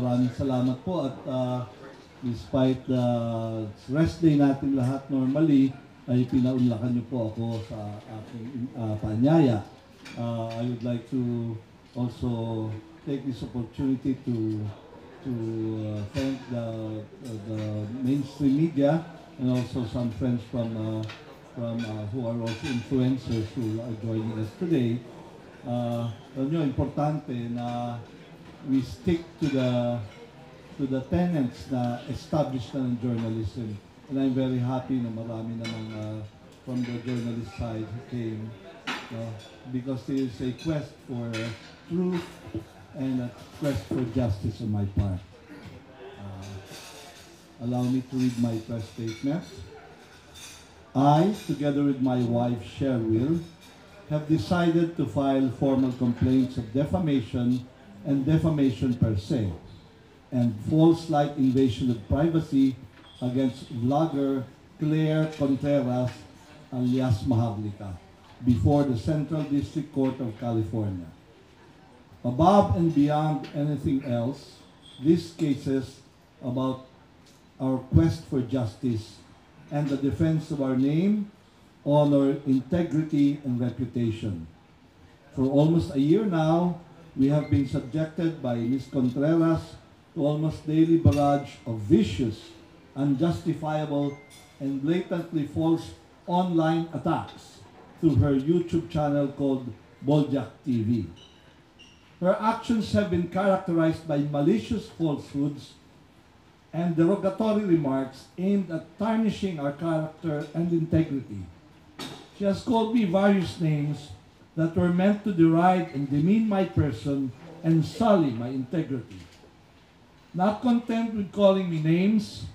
maraming salamat po at despite the rest day natin lahat normally, ay pinaunlakan niyo po ako sa aking paanyaya. I would like to also take this opportunity to thank the mainstream media and also some friends from who are also influencers who are joining us today. Alam nyo, importante na we stick to the tenets na established na ng journalism. And I'm very happy na marami namang from the journalist side who came because there is a quest for truth and a quest for justice on my part. Allow me to read my press statement. I, together with my wife Cheryl, have decided to file formal complaints of defamation and defamation per se, and false light invasion of privacy against vlogger Claire Contreras alias Maharlika before the Central District Court of California. Above and beyond anything else, these cases about our quest for justice and the defense of our name, honor, integrity, and reputation. For almost a year now, we have been subjected by Ms. Contreras to almost daily barrage of vicious, unjustifiable, and blatantly false online attacks through her YouTube channel called Boljak TV. Her actions have been characterized by malicious falsehoods and derogatory remarks aimed at tarnishing our character and integrity. She has called me various names that were meant to deride and demean my person and sully my integrity. Not content with calling me names,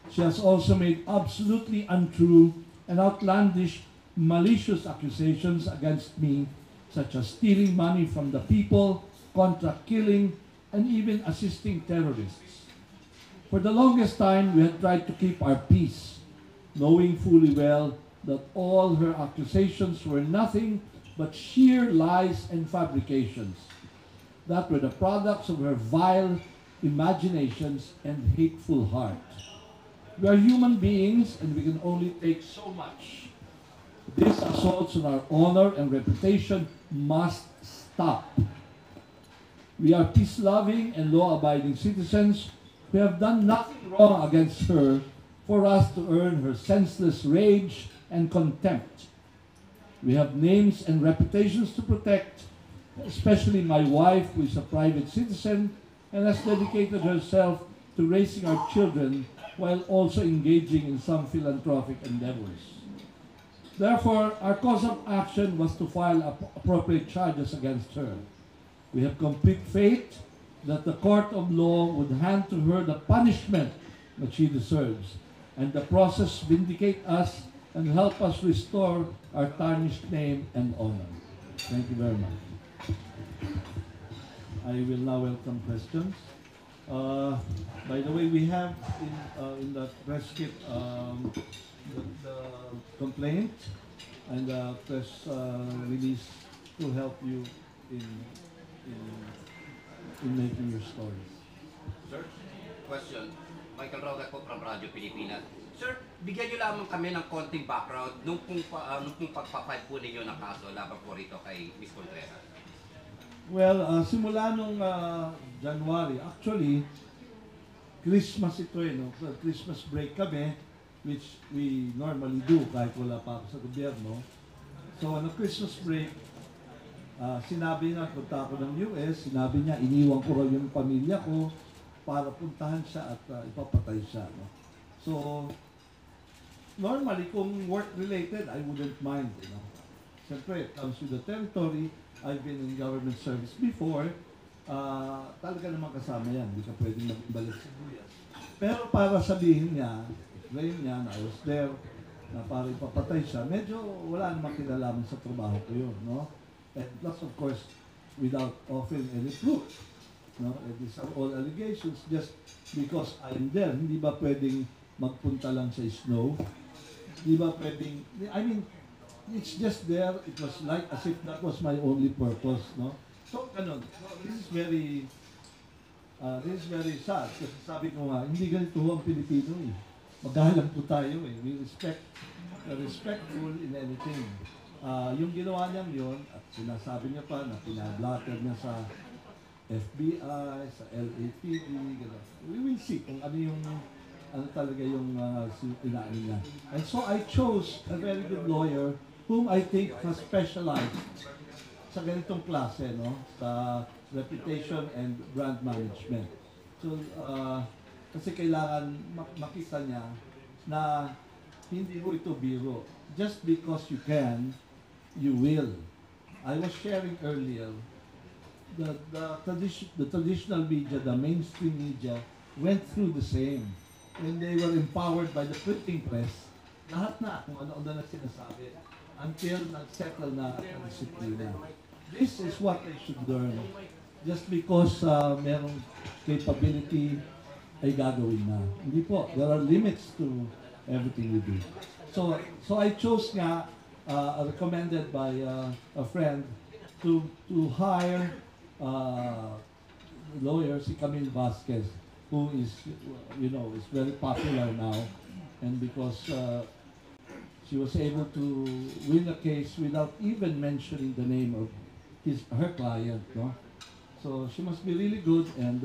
she has also made absolutely untrue and outlandish malicious accusations against me, such as stealing money from the people, contract killing, and even assisting terrorists. For the longest time, we had tried to keep our peace, knowing fully well that all her accusations were nothing but sheer lies and fabrications that were the products of her vile imaginations and hateful heart. We are human beings and we can only take so much. These assaults on our honor and reputation must stop. We are peace-loving and law-abiding citizens. We have done nothing wrong against her for us to earn her senseless rage and contempt. We have names and reputations to protect, especially my wife, who is a private citizen and has dedicated herself to raising our children while also engaging in some philanthropic endeavors. Therefore, our course of action was to file appropriate charges against her. We have complete faith that the court of law would hand to her the punishment that she deserves, and the process vindicate us and help us restore our tarnished name and honor. Thank you very much. I will now welcome questions. By the way, we have in the press kit the complaint and the press release to help you in making your stories. Sir, question. Michael Rogat po from Radyo Pilipinas. Sir, bigyan niyo lamang kami ng konting background nung pagpapile po ninyo ng kaso laban po rito kay Ms. Contreras. Well, simula nung January, actually, Christmas ito no? Christmas break kami, which we normally do kahit wala pa ako sa gobyerno. So, on a Christmas break, sinabi niya, punta ako ng US, sinabi niya, iniwan ko raw yung pamilya ko para puntahan siya at ipapatay siya. No? So, normally, kung work-related, I wouldn't mind. You know? Siyempre, it comes with the territory. I've been in government service before. Talaga naman kasama yan. Hindi ka pwedeng magbalik sa buyas. Pero para sabihin niya, explain niya na I was there, na para ipapatay siya, medyo wala namang kinalaman sa trabaho ko yun. No? And plus, of course, without offering any proof. No? And these are all allegations just because I'm there. Hindi ba pwedeng magpunta lang sa snow? Hindi ba pwedeng, I mean, it's just there. It was like as if that was my only purpose. No? So, ganun. So, this is very This is very sad kasi sabi ko nga, hindi ganito ang Pilipino eh. Magalang po tayo eh. We respectful in anything. Yung ginawa niya yun, at sinasabi niya pa na pinablatter niya sa FBI, sa LAPD, gano'n. We will see kung ano talaga yung inaano niya. And so I chose a very good lawyer whom I think has specialized sa ganitong klase, no? Sa reputation and brand management. So, kasi kailangan makita niya na hindi mo ito biro. Just because you can, you will. I was sharing earlier, the traditional media, the mainstream media, went through the same. When they were empowered by the printing press, lahat na kung ano-ano na sinasabi until nag-settle na ang disiplina. This is what they should learn. Just because merong capability ay gagawin na. Hindi po. There are limits to everything we do. So I chose nga, recommended by a friend, to hire lawyer, si Camille Vasquez, who is, is very popular now. And because she was able to win a case without even mentioning the name of her client, no? So she must be really good, and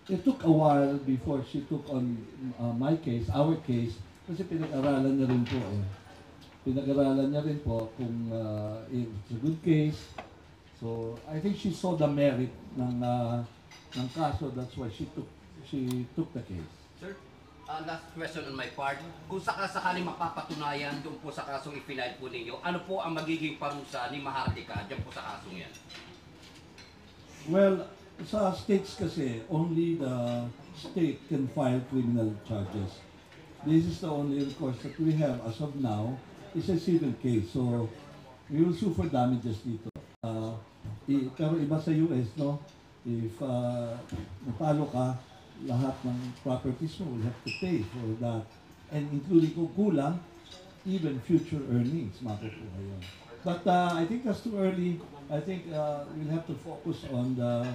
it took a while before she took on my case, our case, kasi pinag-aralan niya rin po eh. Pinag-aralan niya rin po kung it's a good case. So I think she saw the merit ng kaso, that's why she took the case. Sir, last question on my part. Kung sakasakaling mapapatunayan doon po sa kasong ipinail po ninyo, ano po ang magiging parusa ni Maharlika dyan po sa kasong yan? Well, sa states kasi, only the state can file criminal charges. This is the only recourse that we have as of now. It's a civil case, so we will sue for damages dito. Pero iba sa US, no? If natalo ka, lahat ng properties mo will have to pay for that. And including kung kulang, even future earnings, makukuha yun. But I think that's too early. I think we'll have to focus on the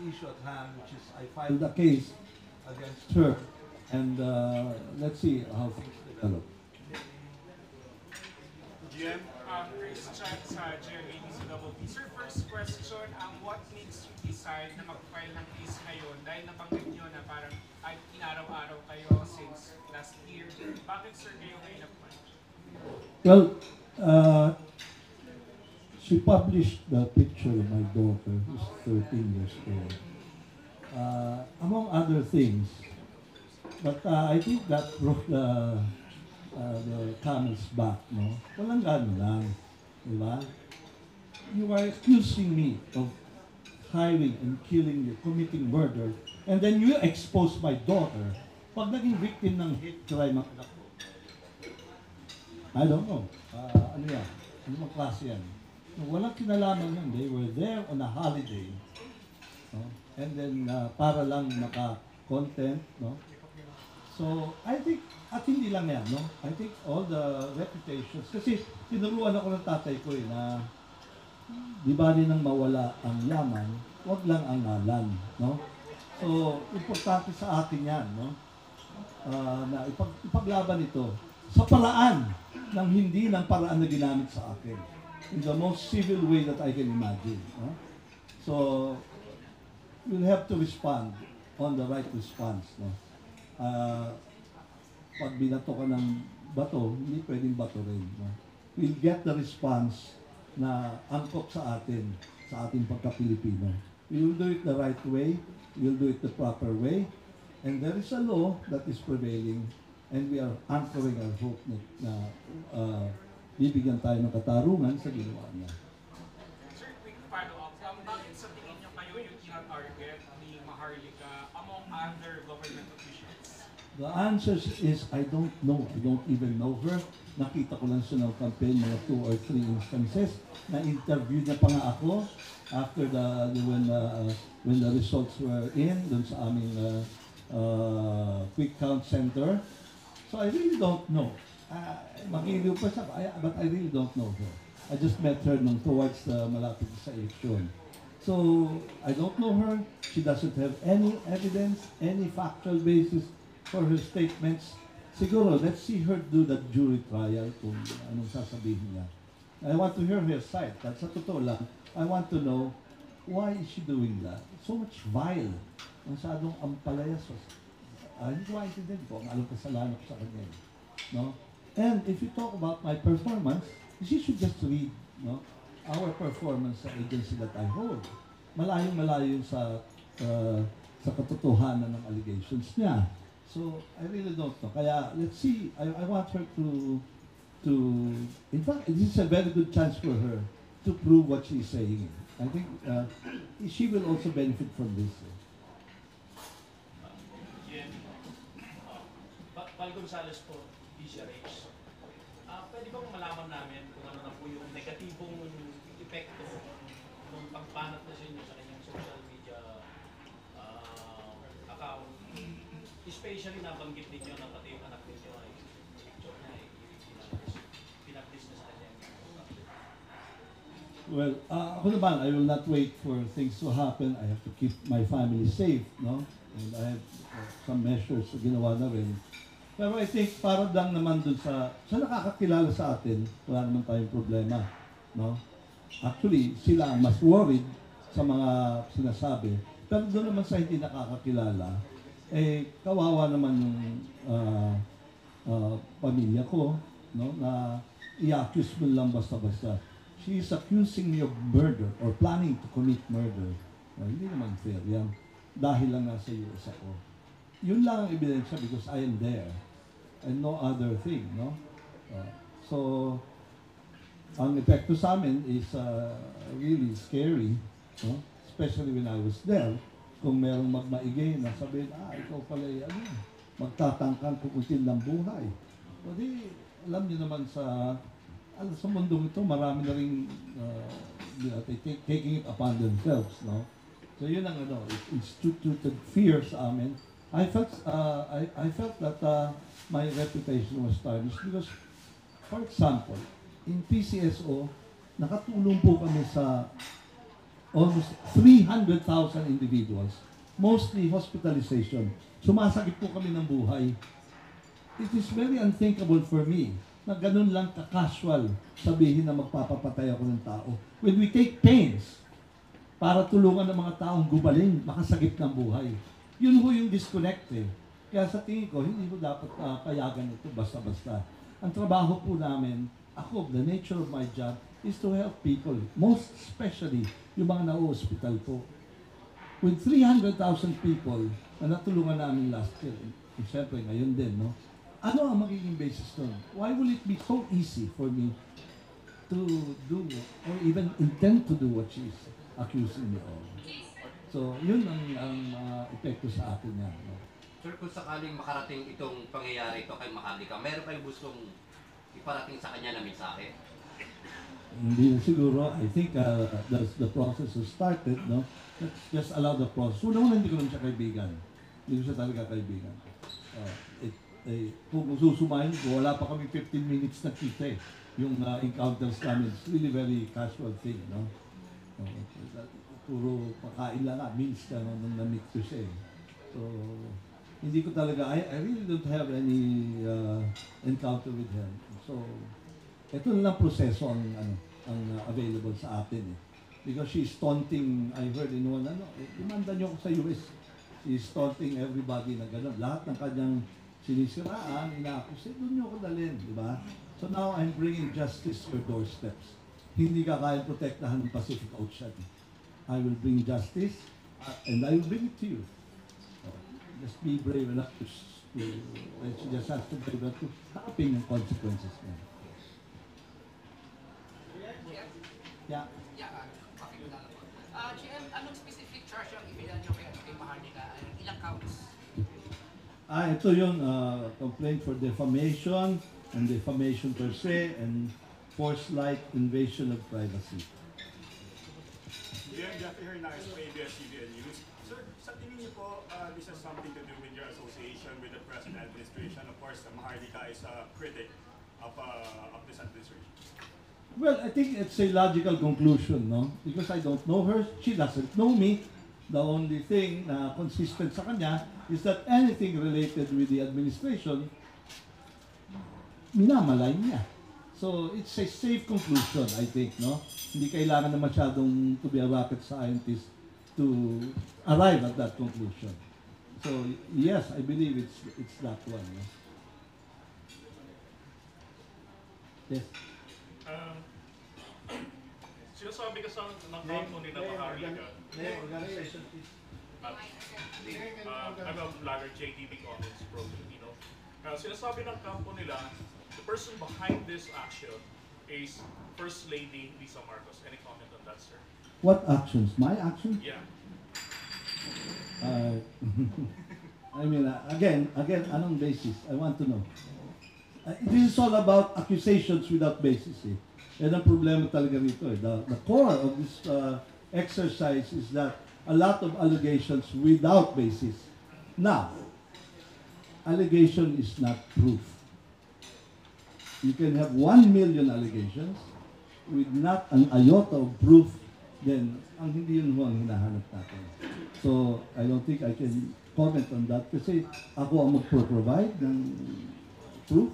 issue at hand, which is I filed a case against her, and let's see how things develop. GM, Chris Chan sa GMADCWP. Sir, first question, what makes you decide na mag-file ng case ngayon? Dahil nabanggit nyo na parang inaraw-araw kayo since last year. Bakit sir kayo ngayon nag-file? Well, she published the picture of my daughter, who's 13 years old, among other things. But I think that broke the camel's back, no? Walang gano'n lang, di ba? You are accusing me of hiring and killing you, committing murder, and then you expose my daughter. Pag naging victim ng hate crime ang anak ko, I don't know. Ano yan? Ano mga klase yan? Walang kinalaman yan. They were there on a holiday. No? And then, para lang maka-content. No? So, I think, at hindi lang yan, no? I think all the reputations, kasi tinuruan ako ng tatay ko na di ba rin nang mawala ang yaman, wag lang ang ngalan, no? So, importante sa akin yan, no? Na ipaglaban ito sa paraan ng hindi ng paraan na ginamit sa akin. In the most civil way that I can imagine. No? So, we'll have to respond on the right response. No? Pag binato ka ng bato, hindi pwedeng bato rin. No? We'll get the response na angkop sa atin, sa ating pagka-Pilipino. We will do it the right way, we will do it the proper way, and there is a law that is prevailing, and we are anchoring our hope na bibigyan tayo ng katarungan sa ginawa niya. Sir, quick follow-up. Bakit sa tingin niyo kayo yung tina-target ni Maharlika among other government officials? The answer is, I don't know. I don't even know her. Nakita ko lang siya ng campaign, mga 2 or 3 instances. Na-interview niya pa nga ako after when the results were in, dun sa aming quick count center. So I really don't know. Mag-iliw pa siya, but I really don't know her. I just met her nung towards malapit sa election. So I don't know her. She doesn't have any evidence, any factual basis for her statements. Siguro, let's see her do that jury trial kung anong sasabihin niya. I want to hear her side. At sa totoo lang, I want to know why is she doing that? So much vile. Masyadong ampalaya. Hindi ko maintindihan po kung anong kasalanan ko sa kanya. No? And if you talk about my performance, she should just read, no, our performance sa agency that I hold. Malayong-malayo sa katotohanan ng allegations niya. So, I really don't know. Kaya, let's see. I want her to, in fact, this is a very good chance for her to prove what she's saying. I think she will also benefit from this. Val Gonzales po, DCRH. Pwede bang malaman namin kung ano na po yung negatibong epekto ng pagbanat na sa inyo sa kanyang social media account? Especially nabanggit ninyo na pati yung anak ninyo ay picture na pinag-list na sa kanyang. Well, ako naman, I will not wait for things to happen. I have to keep my family safe, no? And I have some measures na ginawa na rin. Pero I think para lang naman dun sa nakakakilala sa atin, wala naman tayong problema, no? Actually, sila ang mas worried sa mga sinasabi. Pero doon naman sa hindi nakakakilala, kawawa naman yung pamilya ko, no? Na i-accuse mo lang basta-basta. She is accusing me of murder or planning to commit murder. Hindi naman fair yan. Dahil lang nasa US ako. Yun lang ang ebidensya because I am there and no other thing, no? So, ang epekto sa amin is really scary, no? Especially when I was there. Kung merong magmaigay na sabihin, ikaw pala magtatangkang pupuntin ng buhay. O di, alam niyo naman sa mundong ito, marami na rin taking it upon themselves, no? So yun ang it instituted fear sa amin. I felt that my reputation was tarnished because, for example, in PCSO, nakatulong po kami sa almost 300,000 individuals, mostly hospitalization. Sumasakit po kami ng buhay. It is very unthinkable for me na ganun lang ka-casual sabihin na magpapapatay ako ng tao. When we take pains para tulungan ng mga taong gumaling, makasagip ng buhay. Yun ho yung disconnect eh. Kaya sa tingin ko, hindi ko dapat payagan ito basta-basta. Ang trabaho po namin, the nature of my job is to help people, most especially yung mga na-hospital po. With 300,000 people na natulungan namin last year, siyempre ngayon din, no? Ano ang magiging basis nun? Why will it be so easy for me to do or even intend to do what she's accusing me of? So, yun ang epekto sa atin yan. No? Sir, kung sakaling makarating itong pangyayari ito kay Maharlika, meron kayong gustong iparating sa kanya na mensahe? Hindi na siguro. I think the process has started, no? Let's just allow the process. Una-una, hindi ko naman siya kaibigan. Hindi ko siya talaga kaibigan. Kung susumahin ko, wala pa kami 15 minutes na kita eh. Yung encounters namin, it's really very casual thing, no? Puro pakain lang means ka nung na-meet ko siya eh. So, hindi ko talaga, I really don't have any encounter with him. So, ito na lang proseso ang available sa atin eh. Because she's taunting, I heard in one, imanda niyo ako sa US. She's taunting everybody na gano'n. Lahat ng kanyang sinisiraan, ina-accuse, doon niyo ako dalhin, di ba? So now I'm bringing justice to your doorsteps. Hindi ka kaya protektahan ng Pacific Ocean. I will bring justice and I will bring it to you. So, just be brave enough to she just has to be able to harapin yung consequences niya. Yeah. Pakilala po. GM, anong specific charge ang ibigay niyo kay Maharlika? Ilang counts? Ito yung complaint for defamation and defamation per se and forced-like invasion of privacy. GM Jeffrey Hernandez from ABS-CBN News. Sir, sa tingin niyo po, this has something to do with your association with the present administration. Of course, Maharlika is a critic of this administration. Well, I think it's a logical conclusion, no? Because I don't know her, she doesn't know me. The only thing na consistent sa kanya is that anything related with the administration, minamalay niya. So, it's a safe conclusion, I think, no? Hindi kailangan na masyadong to be a rocket scientist to arrive at that conclusion. So, yes, I believe it's that one. No? Yes. Sinasabi ka sa ng company na Maharlika. Organization, please. I'm a vlogger, JTV Comments Pro Filipino. Sinasabi ng kampo nila, the person behind this action is First Lady Lisa Marcos. Any comment on that, sir? What actions? My actions? Yeah. I mean, again, anong basis? I want to know. This is all about accusations without basis. Eh. Yan ang problema talaga rito. Eh. The core of this exercise is that a lot of allegations without basis. Now, allegation is not proof. You can have 1 million allegations with not an iota of proof, then ang hindi yun ho ang hinahanap natin. So, I don't think I can comment on that kasi ako ang magpro-provide ng proof.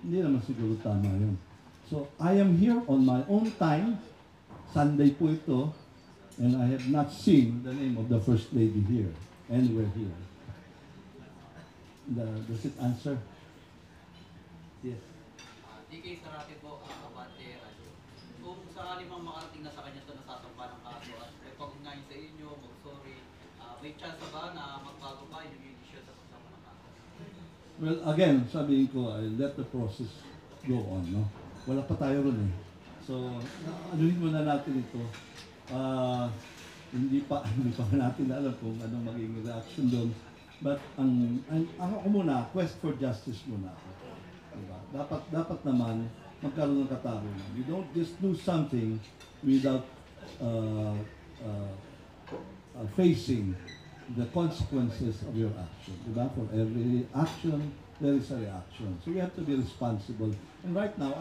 Hindi naman siguro tama yun. So, I am here on my own time. Sunday po ito. And I have not seen the name of the First Lady here, anywhere here. Does it answer? Yes. DK Sarate po, Abante Radio. Kung sakali mang makarating na sa kanya ito nasasampa ng kaso at repagnayin sa inyo, mag-sorry, may chance ba na magbago pa yung issue sa kasama ng kaso? Well, again, sabihin ko, I'll let the process go on, no? Wala pa tayo ron eh. So, anuhin muna natin ito. Hindi pa natin alam kung anong magiging reaction doon. But ako muna, quest for justice muna ako. Diba? Dapat naman magkaroon ng katarungan. You don't just do something without facing the consequences of your action. Diba? For every action, there is a reaction. So we have to be responsible. And right now,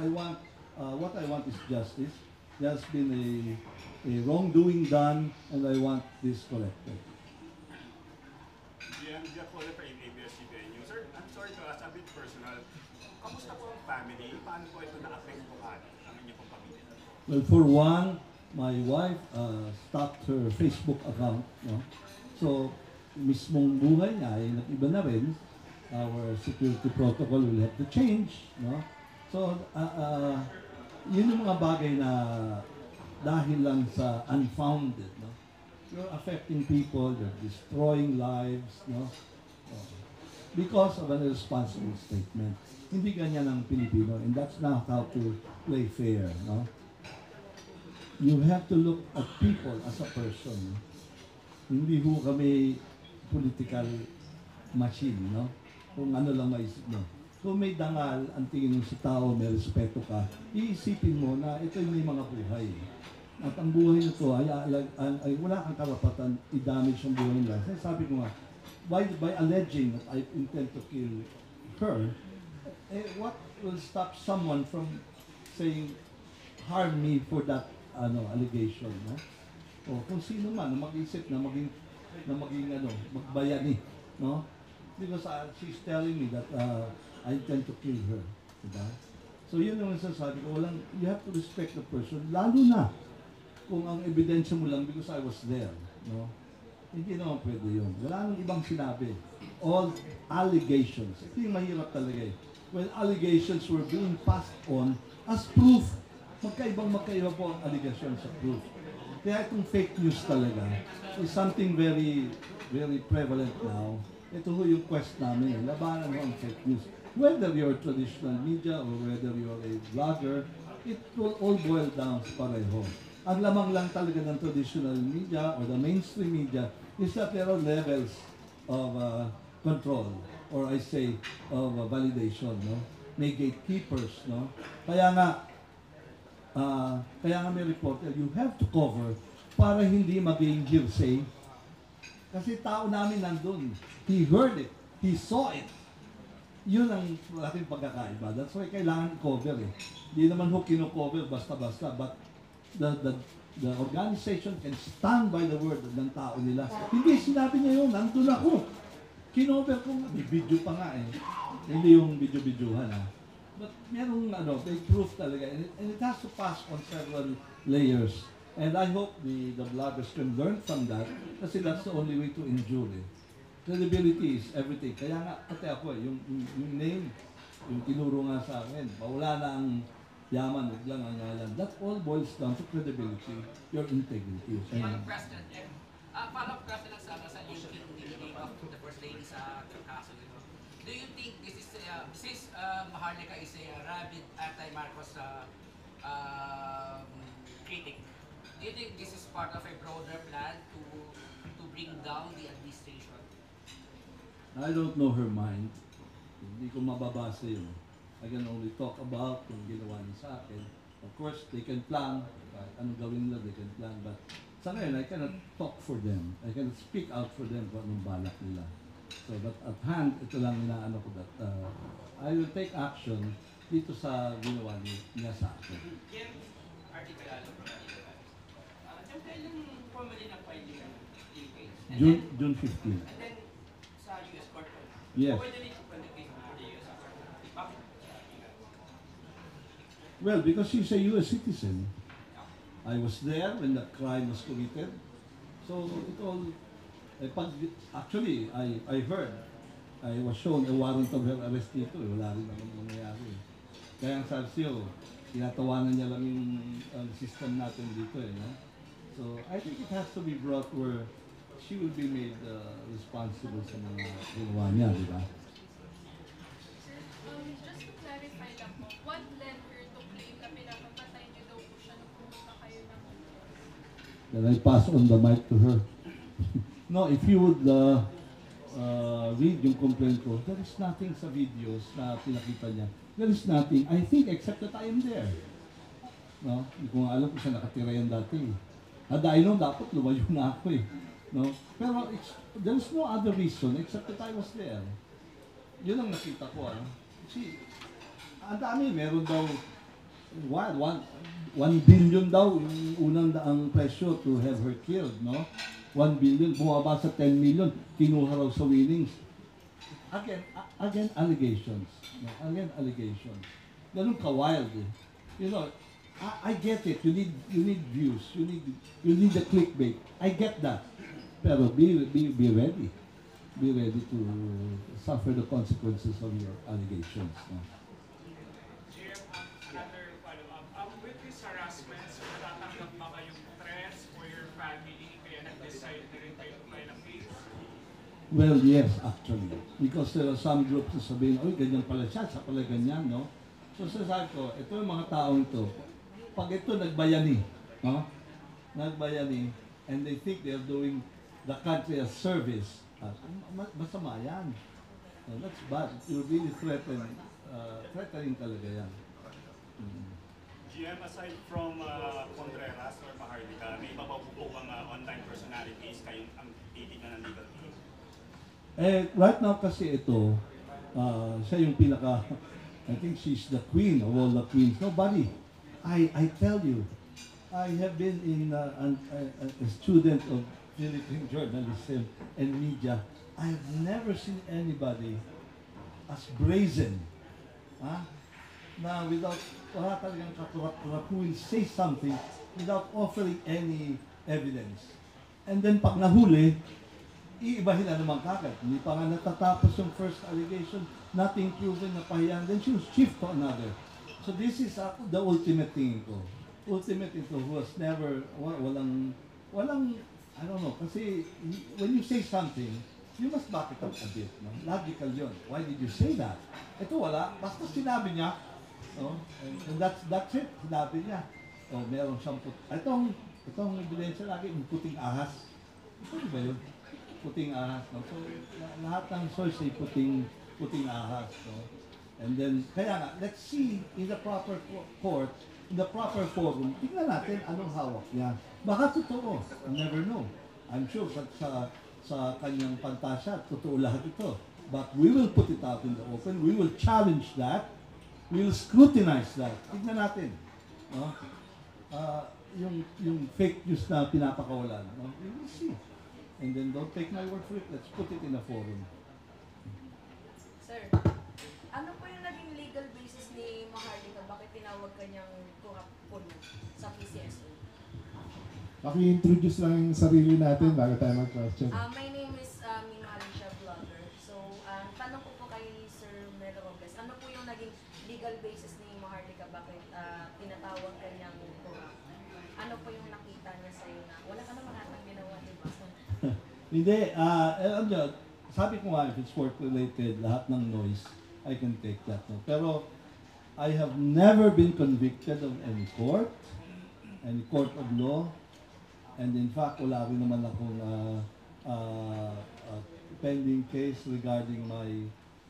what I want is justice. There has been a wrongdoing done, and I want this corrected. Jeff Waller from ABS-CBN News. Sir, I'm sorry to ask a bit personal. Kamusta po ang family? Paano po ito na-apektuhan ang inyong pong pamilya? Well, for one, my wife stopped her Facebook account. No? So, mismong buhay niya ay nag-iba na rin. Our security protocol will have to change. No? So, yun yung mga bagay na dahil lang sa unfounded, no? You're affecting people, you're destroying lives, no? Because of an irresponsible statement. Hindi ganyan ang Pilipino, and that's not how to play fair, no? You have to look at people as a person. No? Hindi ho kami political machine, no? Kung ano lang maisip mo. Kung may dangal, ang tingin mo sa tao, may respeto ka, iisipin mo na ito yung may mga buhay. At ang buhay nito ay wala kang karapatan i-damage ang buhay nila. Sabi ko nga, by alleging that I intend to kill her, what will stop someone from saying, harm me for that allegation, no? O kung sino man na mag-isip na maging magbayani, no? Because she's telling me that I intend to kill her. Diba? So yun ang sasabi ko, you have to respect the person, lalo na kung ang ebidensya mo lang because I was there. No? Hindi naman pwede yun. Wala nang ibang sinabi. All allegations. Ito yung mahirap talaga eh. When allegations were being passed on as proof, magkaiba po ang allegation sa proof. Kaya itong fake news talaga is something very, very prevalent now. Ito ho yung quest namin. Labanan mo ang fake news. Whether you're traditional media or whether you're a vlogger, it will all boil down sa pareho. Ang lamang lang talaga ng traditional media or the mainstream media is that there are levels of control or I say of validation, no? May gatekeepers, no? Kaya nga may reporter, you have to cover para hindi maging hearsay. Kasi tao namin nandun. He heard it. He saw it. Yun ang ating pagkakaiba. That's why kailangan cover eh. Hindi naman ho kino-cover basta-basta, but the organization can stand by the word ng tao nila. Hindi, sinabi niya yun, nandun ako. Kinover ko, may video pa nga eh. Hindi yung video-videohan ha. But merong may proof talaga. And it has to pass on several layers. And I hope the bloggers can learn from that kasi that's the only way to endure eh. Credibility is everything. Kaya nga, pati ako yung name, yung tinuro nga sa akin, mawala na ang yaman, huwag lang ang ngalan. That all boils down to credibility, your integrity. Follow-up question, Jem. Follow-up question lang sana sa linking nilagay of the First Lady sa kaso nito. Do you think this is, since Maharlika is a rabid anti-Marcos critic, do you think this is part of a broader plan to bring down the administration? I don't know her mind. Hindi ko mababasa yun. I can only talk about kung ginawa niya sa akin. Of course, they can plan. Anong gawin nila, they can plan. But sa ngayon, I cannot talk for them. I cannot speak out for them kung anong balak nila. So, but at hand, ito lang inaano ko that I will take action dito sa ginawa niya sa akin. Jem, article alam ko na dito. Jem, kailan formally na-file yung case? June 15. And then, sa US court po? Yes. Pwede rin po the case for the US court? Bakit? Well, because she's a U.S. citizen. I was there when the crime was committed. So it all, actually, I heard, I was shown a warrant of her arrest dito. Wala rin naman nangyayari. Kaya ang Sarcio, tinatawanan niya lang yung system natin dito eh. No? So I think it has to be brought where she will be made responsible sa mga ginawa niya, di ba? Just to clarify lang po, what led her to claim na pinapapatay niyo daw po siya nung pumunta kayo ng Then I pass on the mic to her. No, if you would read yung complaint ko, there is nothing sa videos na pinakita niya. There is nothing, I think, except that I am there. No? Hindi ko nga alam kung saan nakatira yan dati. Dahil nung dapat lumayo na ako eh. No? Pero there is no other reason except that I was there. Yun ang nakita ko. See, ang dami, meron daw, 1 billion daw yung unang daang presyo to have her killed, no? 1 billion, bumaba sa 10 million, kinuha raw sa winnings. Again, allegations. No? Again, allegations. Ganun ka-wild eh. You know, I get it. You need views. You need the clickbait. I get that. Pero be ready. Be ready to suffer the consequences of your allegations. No? Jim, another follow-up. With this harassment, so natatanggap ba kayong threats for your family kaya nag-decide na rin kayo file ng case? Well, yes, actually. Because there are some groups na sabihin, oy, ganyan pala siya pala ganyan, no? So sasabi ko, ito yung mga taong ito, pag ito nagbayani, no? Nagbayani, and they think they're doing the country a service, masama yan. So that's bad. You really threatening talaga yan. GM, aside from Contreras or Maharlika, may iba pa po bang online personalities kayong ang titignan ng legal team? Right now kasi ito, siya yung pinaka, I think she's the queen of all the queens. Nobody. I tell you, I have been a student of Philippine journalism and media. I have never seen anybody as brazen, na without, wala talagang katurak-turak, who will say something without offering any evidence. And then pag nahuli, iibahin na naman kagad. Hindi pa nga natatapos yung first allegation, nothing proven, napahiyan, then she will shift to another. So this is the ultimate thing ko. Ultimate ito who has never, walang, I don't know, kasi when you say something, you must back it up a bit. No? Logical yun. Why did you say that? Ito wala, basta sinabi niya, no? And that's it, sinabi niya. O meron siyang itong ebidensya lagi, yung puting ahas. Ito ba yun? Puting ahas. No? So lahat ng source ay puting ahas. No? And then, kaya nga, let's see in the proper court, in the proper forum, tingnan natin anong hawak niya. Baka totoo. You never know. I'm sure sa kanyang pantasya, totoo lahat ito. But we will put it out in the open. We will challenge that. We will scrutinize that. Tignan natin. No? Yung fake news na pinapakawalan. No? We will see. And then don't take my word for it. Let's put it in a forum. Sir, ano po yung naging legal basis ni Maharlika? Bakit tinawag kanyang kurapon sa PCSO? Paki-introduce lang yung sarili natin bago tayo mag-question. My name is Mina Alicia Vlogger. So, tanong ko po kay Sir Mel Robles, ano po yung naging legal basis ni Maharlika? Bakit tinatawag kanyang kurap? Ano po yung nakita niya sa'yo na wala ka naman atang ginawa, di ba? Hindi, sabi ko nga, if it's work-related, lahat ng noise, I can take that. No? Pero, I have never been convicted of any court of law, and in fact, wala rin naman akong pending case regarding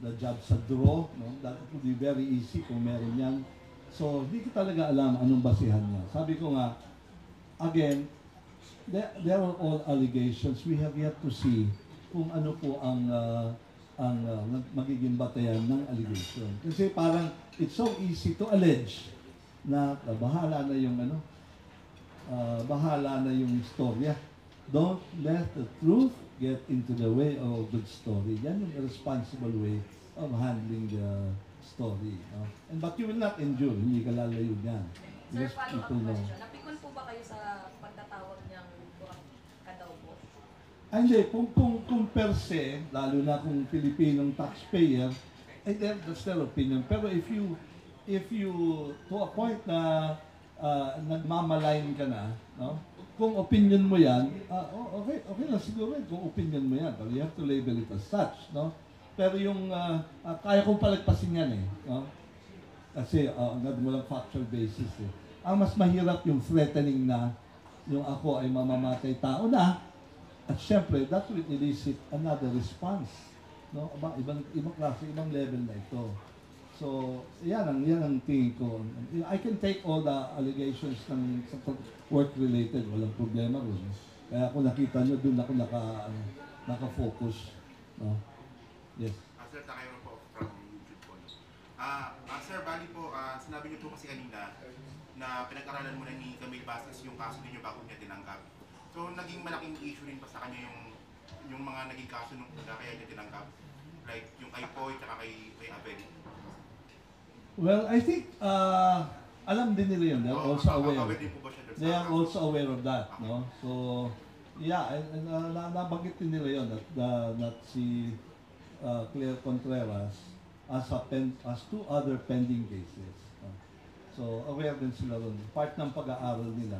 the job sa draw. No? That would be very easy kung meron yan. So, hindi ko talaga alam anong basihan niya. Sabi ko nga, again, there are all allegations. We have yet to see kung ano po ang magiging batayan ng allegation. Kasi parang it's so easy to allege na bahala na yung bahala na yung istorya. Don't let the truth get into the way of a good story. Yan yung responsible way of handling the story. No? But you will not endure. Hindi ka lalayo yan. Sir, Just follow-up people know. question. Napikon po ba kayo sa pagtatawag niyang kurap ka daw po? Hindi, kung per se, lalo na kung Pilipinong taxpayer, that's their opinion. Pero if you to a point na nagmamalayan ka na, no? Kung opinion mo yan, okay lang siguro kung opinion mo yan. But you have to label it as such, no? Pero yung, kaya kong palagpasin yan eh, no? Kasi, mo lang factual basis eh. Ang mas mahirap yung threatening na yung ako ay mamamatay tao na, at syempre, that will elicit another response. No? Ibang klase, ibang level na ito. So, yan ang tingin ko. I can take all the allegations ng work-related, walang problema rin. Kaya kung nakita nyo, doon ako naka-focus. No? Yes. Sir, Takayro po from YouTube po. Sir, bali po, sinabi niyo po kasi kanina na pinag-aralan muna ni Camille Vasquez yung kaso ninyo bago niya tinanggap. So, naging malaking issue rin pa sa kanya yung mga naging kaso nung kaya niya tinanggap. Like yung kay Poy, tsaka kay Abel. Well, I think, alam din nila yun. They're also aware. They are also aware of that. No? So, yeah, nabanggit din nila yun that si Claire Contreras as two other pending cases. So, aware din sila ron. Part ng pag-aaral nila.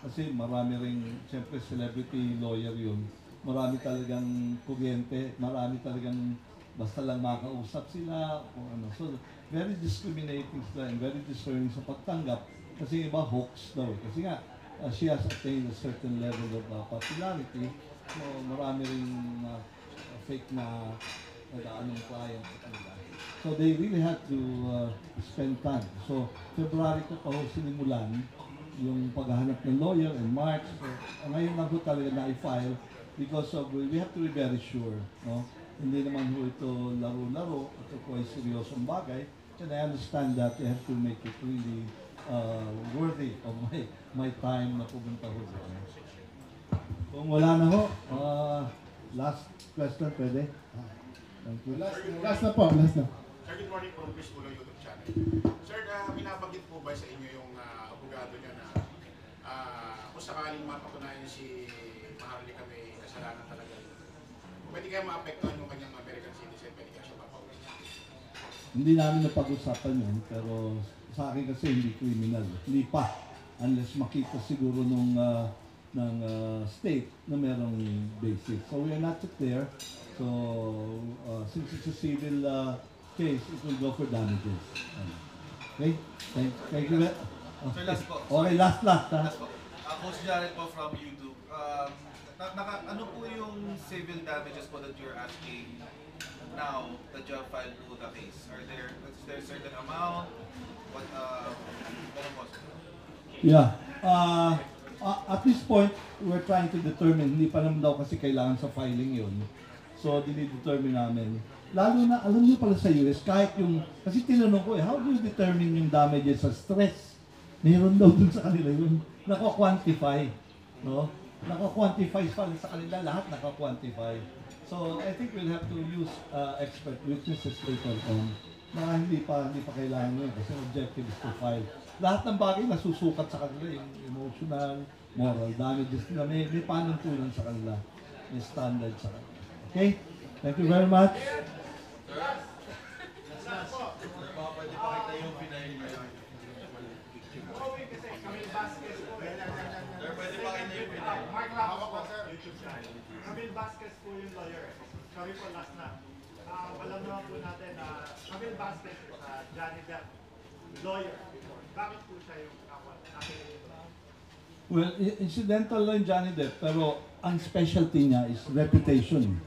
Kasi marami ring, siyempre, celebrity lawyer yun. Marami talagang kuryente, marami talagang basta lang makausap sila, o ano. So, very discriminating sila and very discerning sa pagtanggap. Kasi iba hoax daw. Kasi nga, she has attained a certain level of popularity. So, marami ring fake na nag-aanong client sa kanila. So they really had to spend time. So February ko pa sinimulan yung paghahanap ng lawyer in March. So ngayon lang po talaga na-file because of we have to be very sure. No? Hindi naman po ito laro-laro. Ito po ay seryosong bagay. And I understand that you have to make it really worthy of my time na pumunta ho. Kung wala na ho, last question pwede? Thank you. Last na po, last na. Sir, good morning from Chris Ulo YouTube channel. Sir, binabanggit po ba sa inyo yung abogado nyo na kung sakaling mapatunayan si Maharlika may kasalanan talaga, pwede kayo maapektuhan yung kanyang American citizen, pwede kayo siya mapawis? Hindi namin napag-usapan yun, pero sa akin kasi hindi criminal. Hindi pa. Unless makita siguro ng state na merong basis. So we are not there. So since it's a civil case, it will go for damages. Okay? Thank you. Sir, last po. Okay, last. Last po. Coach Jared po from YouTube. Ano po yung civil damages po that you're asking now that you have filed to the case? Is there a certain amount? What po? Yeah. At this point, we're trying to determine, hindi pa naman daw kasi kailangan sa filing yun. So, dinidetermine namin. Lalo na, alam niyo pala sa US, kahit yung, kasi tinanong ko how do you determine yung damages sa stress? Meron daw dun sa kanila yun. Nako-quantify. No? Nako-quantify pala sa kanila, lahat nako-quantify. So, I think we'll have to use expert witnesses later on. Na hindi pa kailangan yun kasi objective is to file. Lahat ng bagay nasusukat sa kanila, yung emotional, moral damages nila. May panuntunan sa kanila. May standard sa kanila. Okay? Thank you very much. Camille Vasquez po yung lawyer. Sorry po, last na. Alam naman po natin na Camille Vasquez is Johnny Depp lawyer before. Bakit po siya yung Well, incidental lang Johnny Depp, pero ang specialty niya is reputation.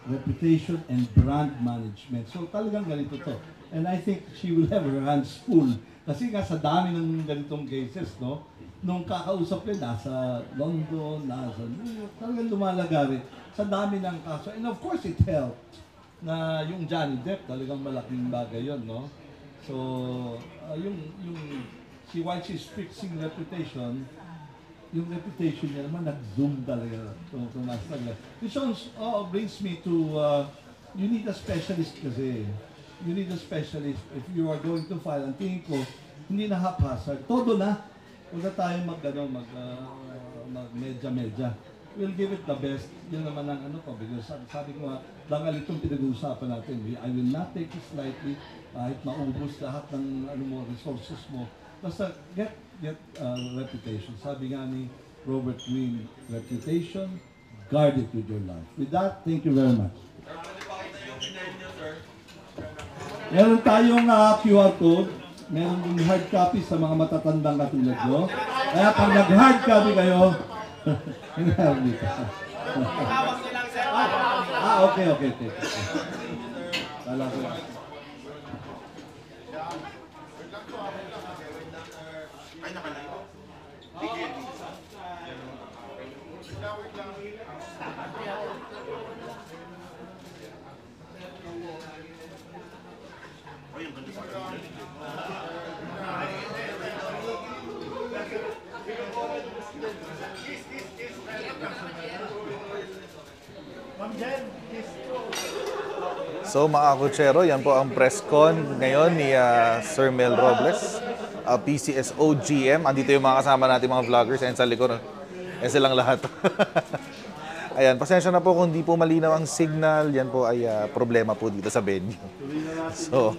Reputation and brand management. So talagang ganito to. And I think she will have her hands full. Kasi nga sa dami ng ganitong cases, no? Nung kakausap niya, nasa London, nasa New York, talagang lumalagari sa dami ng kaso. And of course, it helped na yung Johnny Depp, talagang malaking bagay yun, no? So, while she's fixing reputation, yung reputation niya naman nag-zoom talaga. Which also brings me to, you need a specialist kasi. You need a specialist if you are going to file. Ang tingin ko, hindi na haphazard. Todo na. Huwag na tayo mag-medya-medya. We'll give it the best. Yun naman ang ano ko. Because sabi ko nga, dangal itong pinag-uusapan natin. I will not take it lightly. Kahit maubos lahat ng resources mo. Basta get reputation. Sabi nga ni Robert Greene, reputation, guard it with your life. With that, thank you very much. Meron tayong QR code. Meron din hard copy sa mga matatandang katulad mo. Kaya pag nag-hard copy kayo, hinahar dito. Okay. Kala ko. Ay, nakalayo. Ay, ang ganda sa So mga kutsero, yan po ang press con ngayon ni Sir Mel Robles, PCSO GM. Andito yung mga kasama natin mga vloggers, and sa likod, silang lahat. Ayan, pasensya na po kung di po malinaw ang signal. Yan po ay problema po dito sa venue. So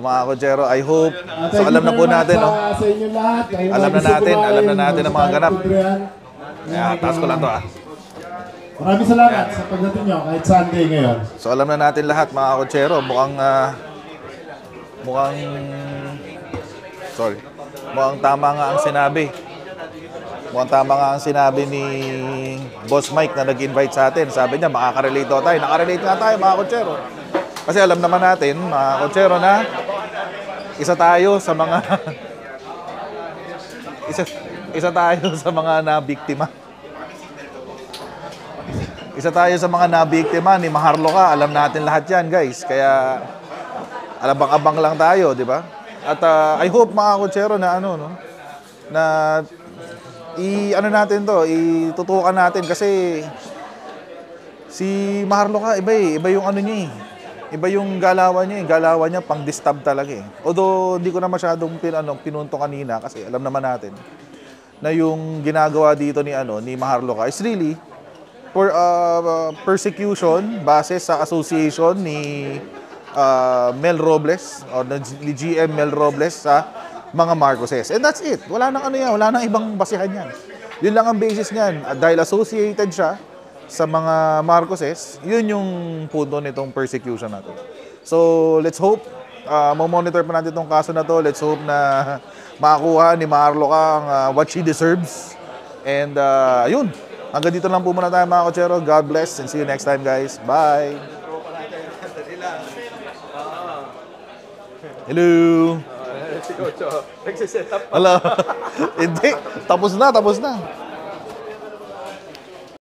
mga kutsero, I hope, so alam na po natin, no? Alam na natin ang mga ganap. Taas ko lang to, Maraming salamat sa pagdating nyo kahit Sunday ngayon. So alam na natin lahat mga kutsero, mukhang tama nga ang sinabi. Mukhang tama nga ang sinabi ni Boss Mike na nag-invite sa atin. Sabi niya, makaka-relate daw tayo. Naka-relate nga tayo mga kutsero. Kasi alam naman natin, mga kutsero, na isa tayo sa mga isa tayo sa mga nabiktima. Isa tayo sa mga nabiktima ni Maharlika. Alam natin lahat yan, guys. Kaya alabang-abang lang tayo, di ba? At I hope mga kutsero na itutukan natin kasi si Maharlika iba yung ano niya Iba yung galawan niya pang-disturb talaga eh. Although hindi ko na masyadong pinunto kanina kasi alam naman natin na yung ginagawa dito ni Maharlika is really for persecution base sa association ni Mel Robles o ni GM Mel Robles sa mga Marcoses. And that's it. Wala nang wala nang ibang basihan yan. Yun lang ang basis niyan. Dahil associated siya sa mga Marcoses, yun yung punto nitong persecution natin. So, let's hope, monitor pa natin itong kaso na to. Let's hope na makakuha ni Maharlika ang what she deserves. And yun. Hanggang dito lang po muna tayo mga kutsero. God bless and see you next time, guys. Bye! Hello! Si Coach, nagsiset up pa. Hello! Hindi. Tapos na.